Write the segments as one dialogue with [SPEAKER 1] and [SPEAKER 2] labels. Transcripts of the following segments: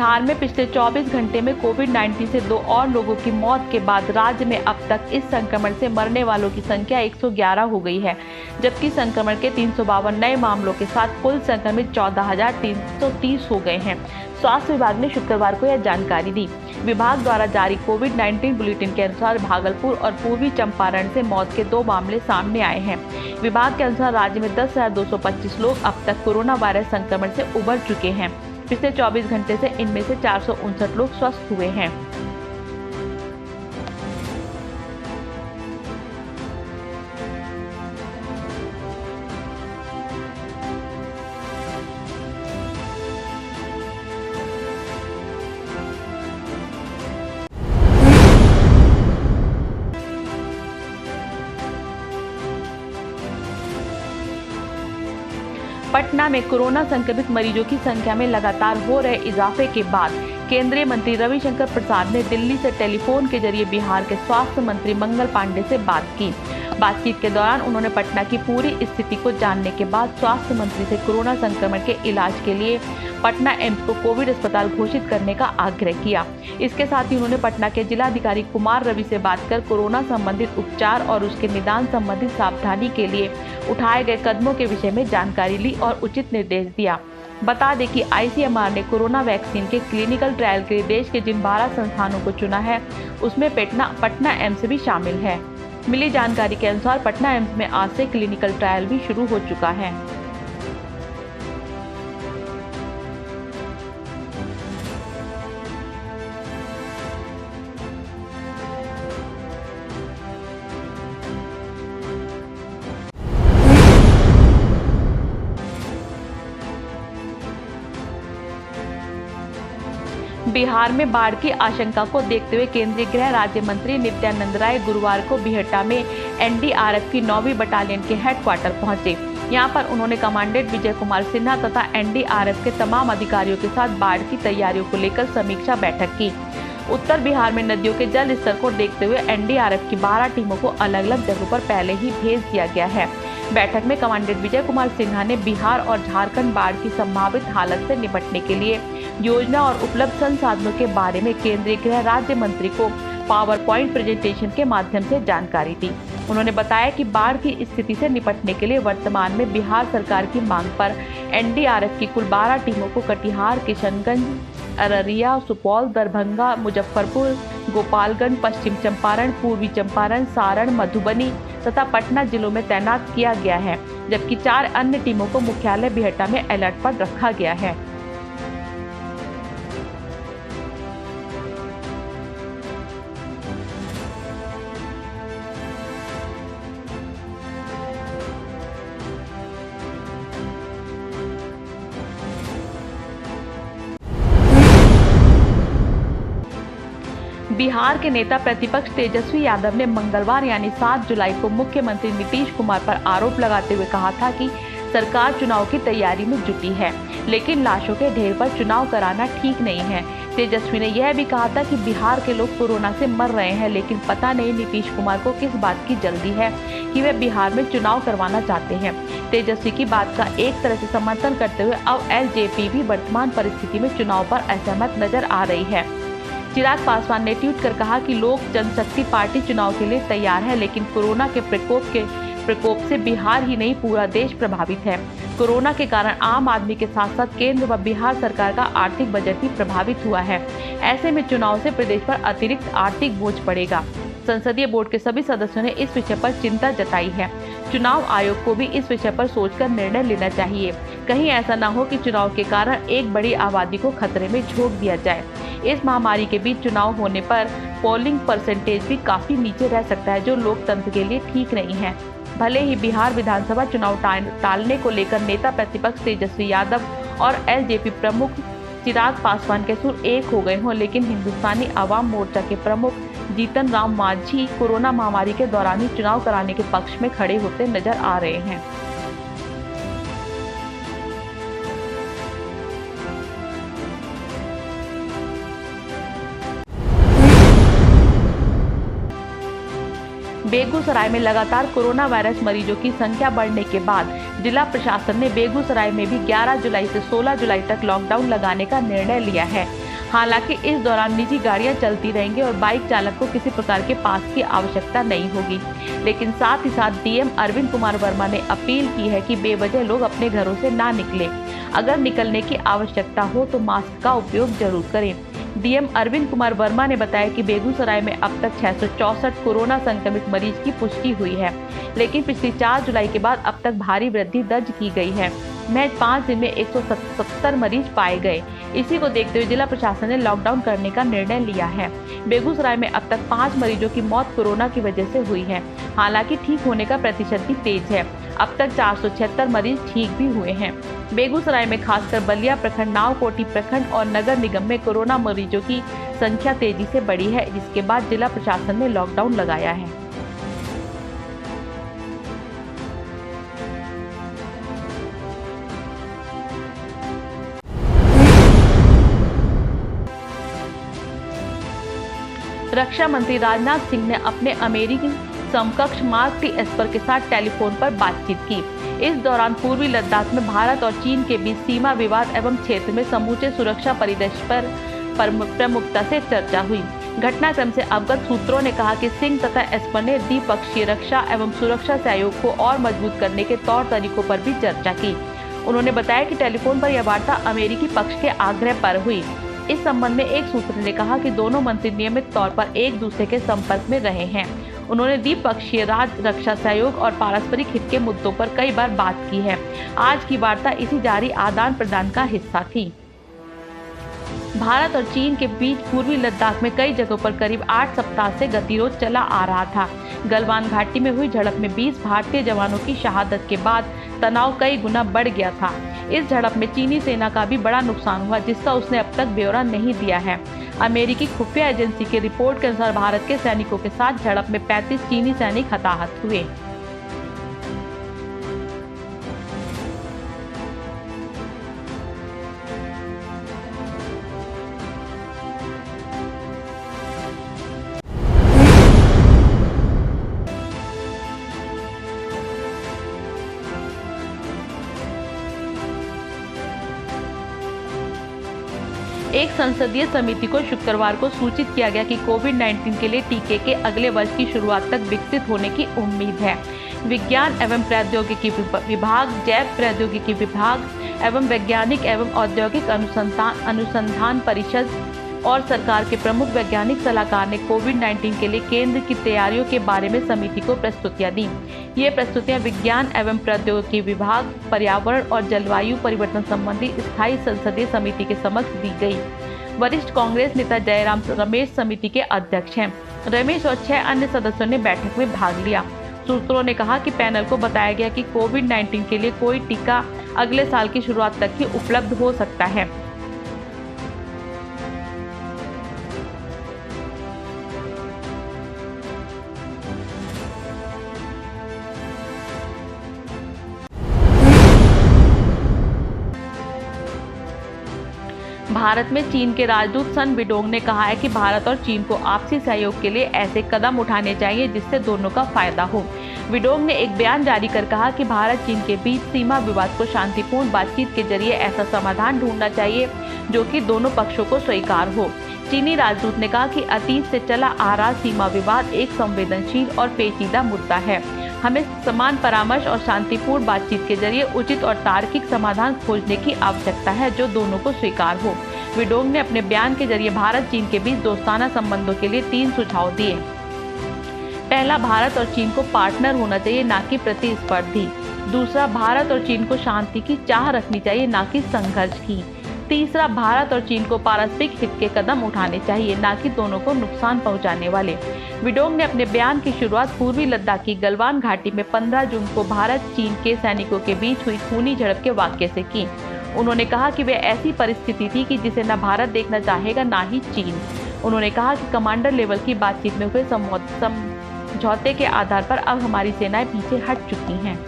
[SPEAKER 1] बिहार में पिछले 24 घंटे में कोविड-19 से 2 और लोगों की मौत के बाद राज्य में अब तक इस संक्रमण से मरने वालों की संख्या 111 हो गई है, जबकि संक्रमण के 352 नए मामलों के साथ कुल संक्रमित 14,330 हो गए हैं। स्वास्थ्य विभाग ने शुक्रवार को यह जानकारी दी। विभाग द्वारा जारी कोविड-19 बुलेटिन के अनुसार भागलपुर और पूर्वी चंपारण से मौत के 2 मामले सामने आए हैं। विभाग के अनुसार राज्य में 10,225 लोग अब तक कोरोना वायरस संक्रमण से उबर चुके हैं। पिछले 24 घंटे से इनमें से 459 लोग स्वस्थ हुए हैं। पटना में कोरोना संक्रमित मरीजों की संख्या में लगातार हो रहे इजाफे के बाद केंद्रीय मंत्री रविशंकर प्रसाद ने दिल्ली से टेलीफोन के जरिए बिहार के स्वास्थ्य मंत्री मंगल पांडे से बात की। बातचीत के दौरान उन्होंने पटना की पूरी स्थिति को जानने के बाद स्वास्थ्य मंत्री से कोरोना संक्रमण के इलाज के लिए पटना एम्स को कोविड अस्पताल घोषित करने का आग्रह किया। इसके साथ ही उन्होंने पटना के जिलाधिकारी कुमार रवि से बात कर कोरोना संबंधित उपचार और उसके निदान संबंधित सावधानी के लिए उठाए गए कदमों के विषय में जानकारी ली और उचित निर्देश दिया। बता दें कि आईसीएमआर ने कोरोना वैक्सीन के क्लिनिकल ट्रायल के लिए देश के जिन 12 संस्थानों को चुना है, उसमें पटना एम्स भी शामिल है। मिली जानकारी के अनुसार पटना एम्स में आज से क्लिनिकल ट्रायल भी शुरू हो चुका है। बिहार में बाढ़ की आशंका को देखते हुए केंद्रीय गृह राज्य मंत्री नित्यानंद राय गुरुवार को बिहटा में एनडीआरएफ की 9वीं बटालियन के हेडक्वार्टर पहुंचे। यहां पर उन्होंने कमांडेंट विजय कुमार सिन्हा तथा एनडीआरएफ के तमाम अधिकारियों के साथ बाढ़ की तैयारियों को लेकर समीक्षा बैठक की। उत्तर बिहार में नदियों के जल स्तर को देखते हुए एनडीआरएफ की 12 टीमों को अलग अलग जगहों पर पहले ही भेज दिया गया है। बैठक में कमांडेंट विजय कुमार सिन्हा ने बिहार और झारखंड बाढ़ की संभावित हालत से निपटने के लिए योजना और उपलब्ध संसाधनों के बारे में केंद्रीय गृह राज्य मंत्री को पावर पॉइंट प्रेजेंटेशन के माध्यम से जानकारी दी। उन्होंने बताया कि बाढ़ की स्थिति से निपटने के लिए वर्तमान में बिहार सरकार की मांग पर एनडीआरएफ की कुल 12 टीमों को कटिहार, किशनगंज, अररिया, सुपौल, दरभंगा, मुजफ्फरपुर, गोपालगंज, पश्चिम चंपारण, पूर्वी चंपारण, सारण, मधुबनी तथा पटना जिलों में तैनात किया गया है, जबकि 4 अन्य टीमों को मुख्यालय बिहटा में अलर्ट पर रखा गया है। बिहार के नेता प्रतिपक्ष तेजस्वी यादव ने मंगलवार यानी 7 जुलाई को मुख्यमंत्री नीतीश कुमार पर आरोप लगाते हुए कहा था कि सरकार चुनाव की तैयारी में जुटी है, लेकिन लाशों के ढेर पर चुनाव कराना ठीक नहीं है। तेजस्वी ने यह भी कहा था कि बिहार के लोग कोरोना से मर रहे हैं, लेकिन पता नहीं नीतीश कुमार को किस बात की जल्दी है कि वे बिहार में चुनाव करवाना चाहते हैं। तेजस्वी की बात का एक तरह से समर्थन करते हुए अब एलजेपी भी वर्तमान परिस्थिति में चुनाव पर असहमत नजर आ रही है। चिराग पासवान ने ट्वीट कर कहा कि लोक जनशक्ति पार्टी चुनाव के लिए तैयार है, लेकिन कोरोना के प्रकोप से बिहार ही नहीं पूरा देश प्रभावित है। कोरोना के कारण आम आदमी के साथ साथ केंद्र व बिहार सरकार का आर्थिक बजट भी प्रभावित हुआ है। ऐसे में चुनाव से प्रदेश पर अतिरिक्त आर्थिक बोझ पड़ेगा। संसदीय बोर्ड के सभी सदस्यों ने इस विषय पर चिंता जताई है। चुनाव आयोग को भी इस विषय पर सोचकर निर्णय लेना चाहिए। कहीं ऐसा न हो कि चुनाव के कारण एक बड़ी आबादी को खतरे में झोंक दिया जाए। इस महामारी के बीच चुनाव होने पर पोलिंग परसेंटेज भी काफी नीचे रह सकता है, जो लोकतंत्र के लिए ठीक नहीं है। भले ही बिहार विधानसभा चुनाव टालने को लेकर नेता प्रतिपक्ष तेजस्वी यादव और एलजेपी प्रमुख चिराग पासवान के सुर एक हो गए हों, लेकिन हिंदुस्तानी आवाम मोर्चा के प्रमुख जीतन राम मांझी कोरोना महामारी के दौरान ही चुनाव कराने के पक्ष में खड़े होते नजर आ रहे हैं। बेगूसराय में लगातार कोरोना वायरस मरीजों की संख्या बढ़ने के बाद जिला प्रशासन ने बेगूसराय में भी 11 जुलाई से 16 जुलाई तक लॉकडाउन लगाने का निर्णय लिया है। हालांकि इस दौरान निजी गाड़ियां चलती रहेंगी और बाइक चालक को किसी प्रकार के पास की आवश्यकता नहीं होगी। लेकिन साथ ही साथ डीएम अरविंद कुमार वर्मा ने अपील की है कि बेवजह लोग अपने घरों से ना निकलें। अगर निकलने की आवश्यकता हो तो मास्क का उपयोग जरूर करें। डीएम अरविंद कुमार वर्मा ने बताया कि बेगूसराय में अब तक 664 कोरोना संक्रमित मरीज की पुष्टि हुई है, लेकिन पिछली 4 जुलाई के बाद अब तक भारी वृद्धि दर्ज की गई है। महज 5 दिन में 170 मरीज पाए गए। इसी को देखते हुए जिला प्रशासन ने लॉकडाउन करने का निर्णय लिया है। बेगूसराय में अब तक 5 मरीजों की मौत कोरोना की वजह से हुई है। हालांकि ठीक होने का प्रतिशत भी तेज है। अब तक 476 मरीज ठीक भी हुए हैं। बेगूसराय में खासकर बलिया प्रखंड, नावकोटी प्रखंड और नगर निगम में कोरोना मरीजों की संख्या तेजी से बढ़ी है, जिसके बाद जिला प्रशासन ने लॉकडाउन लगाया है। रक्षा मंत्री राजनाथ सिंह ने अपने अमेरिकी समकक्ष मार्क टी एस्पर के साथ टेलीफोन पर बातचीत की। इस दौरान पूर्वी लद्दाख में भारत और चीन के बीच सीमा विवाद एवं क्षेत्र में समूचे सुरक्षा परिदृश्य पर प्रमुखता से चर्चा हुई। घटनाक्रम से अवगत सूत्रों ने कहा कि सिंह तथा एस्पर ने द्विपक्षीय रक्षा एवं सुरक्षा सहयोग को और मजबूत करने के तौर तरीकों पर भी चर्चा की। उन्होंने बताया कि टेलीफोन पर यह वार्ता अमेरिकी पक्ष के आग्रह पर हुई। इस संबंध में एक सूत्र ने कहा कि दोनों मंत्री नियमित तौर पर एक दूसरे के संपर्क में रहे हैं। उन्होंने द्विपक्षीय रक्षा सहयोग और पारस्परिक हित के मुद्दों पर कई बार बात की है। आज की वार्ता इसी जारी आदान प्रदान का हिस्सा थी। भारत और चीन के बीच पूर्वी लद्दाख में कई जगहों पर करीब 8 सप्ताह से गतिरोध चला आ रहा था। गलवान घाटी में हुई झड़प में 20 भारतीय जवानों की शहादत के बाद तनाव कई गुना बढ़ गया था। इस झड़प में चीनी सेना का भी बड़ा नुकसान हुआ, जिसका उसने अब तक ब्यौरा नहीं दिया है। अमेरिकी खुफिया एजेंसी की रिपोर्ट के अनुसार भारत के सैनिकों के साथ झड़प में 35 चीनी सैनिक हताहत हुए। एक संसदीय समिति को शुक्रवार को सूचित किया गया कि कोविड-19 के लिए टीके के अगले वर्ष की शुरुआत तक विकसित होने की उम्मीद है। विज्ञान एवं प्रौद्योगिकी विभाग, जैव प्रौद्योगिकी विभाग एवं वैज्ञानिक एवं औद्योगिक अनुसंधान परिषद और सरकार के प्रमुख वैज्ञानिक सलाहकार ने कोविड-19 के लिए केंद्र की तैयारियों के बारे में समिति को प्रस्तुतियां दी। ये प्रस्तुतियां विज्ञान एवं प्रौद्योगिकी विभाग, पर्यावरण और जलवायु परिवर्तन संबंधी स्थायी संसदीय समिति के समक्ष दी गई। वरिष्ठ कांग्रेस नेता जयराम रमेश समिति के अध्यक्ष हैं। रमेश और 6 अन्य सदस्यों ने बैठक में भाग लिया। सूत्रों ने कहा कि पैनल को बताया गया कि कोविड-19 के लिए कोई टीका अगले साल की शुरुआत तक ही उपलब्ध हो सकता है। भारत में चीन के राजदूत सन विडोंग ने कहा है कि भारत और चीन को आपसी सहयोग के लिए ऐसे कदम उठाने चाहिए जिससे दोनों का फायदा हो। विडोंग ने एक बयान जारी कर कहा कि भारत चीन के बीच सीमा विवाद को शांतिपूर्ण बातचीत के जरिए ऐसा समाधान ढूंढना चाहिए जो कि दोनों पक्षों को स्वीकार हो। चीनी राजदूत ने कहा कि अतीत से चला आ रहा सीमा विवाद एक संवेदनशील और पेचीदा मुद्दा है। हमें समान परामर्श और शांतिपूर्ण बातचीत के जरिए उचित और तार्किक समाधान खोजने की आवश्यकता है जो दोनों को स्वीकार हो। विडोंग ने अपने बयान के जरिए भारत चीन के बीच दोस्ताना संबंधों के लिए 3 सुझाव दिए। पहला, भारत और चीन को पार्टनर होना चाहिए, ना कि प्रतिस्पर्धी। दूसरा, भारत और चीन को शांति की चाह रखनी चाहिए, ना कि संघर्ष की। तीसरा, भारत और चीन को पारस्परिक हित के कदम उठाने चाहिए, ना कि दोनों को नुकसान पहुंचाने वाले। विडोंग ने अपने बयान की शुरुआत पूर्वी लद्दाख की गलवान घाटी में 15 जून को भारत चीन के सैनिकों के बीच हुई खूनी झड़प के वाकये से की। उन्होंने कहा कि वे ऐसी परिस्थिति थी कि जिसे न भारत देखना चाहेगा न ही चीन। उन्होंने कहा कि कमांडर लेवल की बातचीत में हुए समझौते के आधार पर अब हमारी सेनाएं पीछे हट चुकी हैं।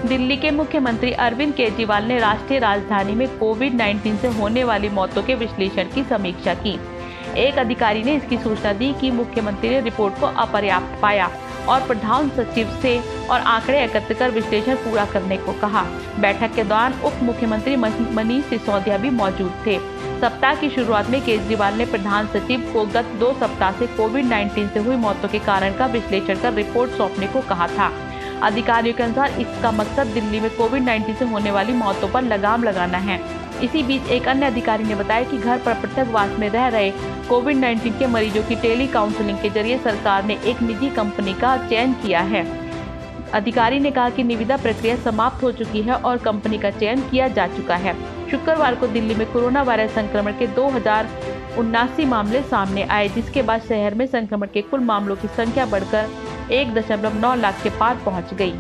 [SPEAKER 1] दिल्ली के मुख्यमंत्री अरविंद केजरीवाल ने राष्ट्रीय राजधानी में कोविड-19 से होने वाली मौतों के विश्लेषण की समीक्षा की। एक अधिकारी ने इसकी सूचना दी कि मुख्यमंत्री ने रिपोर्ट को अपर्याप्त पाया। और प्रधान सचिव से और आंकड़े एकत्र कर विश्लेषण पूरा करने को कहा। बैठक के दौरान उप मुख्यमंत्री मनीष सिसोदिया भी मौजूद थे। सप्ताह की शुरुआत में केजरीवाल ने प्रधान सचिव को गत 2 सप्ताह से कोविड-19 से हुई मौतों के कारण का विश्लेषण कर रिपोर्ट सौंपने को कहा था। अधिकारियों के अनुसार इसका मकसद दिल्ली में कोविड-19 से होने वाली मौतों पर लगाम लगाना है। इसी बीच एक अन्य अधिकारी ने बताया कि घर पर पृथकवास में रह रहे कोविड-19 के मरीजों की टेली काउंसलिंग के जरिए सरकार ने एक निजी कंपनी का चयन किया है। अधिकारी ने कहा कि निविदा प्रक्रिया समाप्त हो चुकी है और कंपनी का चयन किया जा चुका है। शुक्रवार को दिल्ली में कोरोना वायरस संक्रमण के 2079 मामले सामने आए, जिसके बाद शहर में संक्रमण के कुल मामलों की संख्या बढ़कर 1.9 लाख के पार पहुंच गई।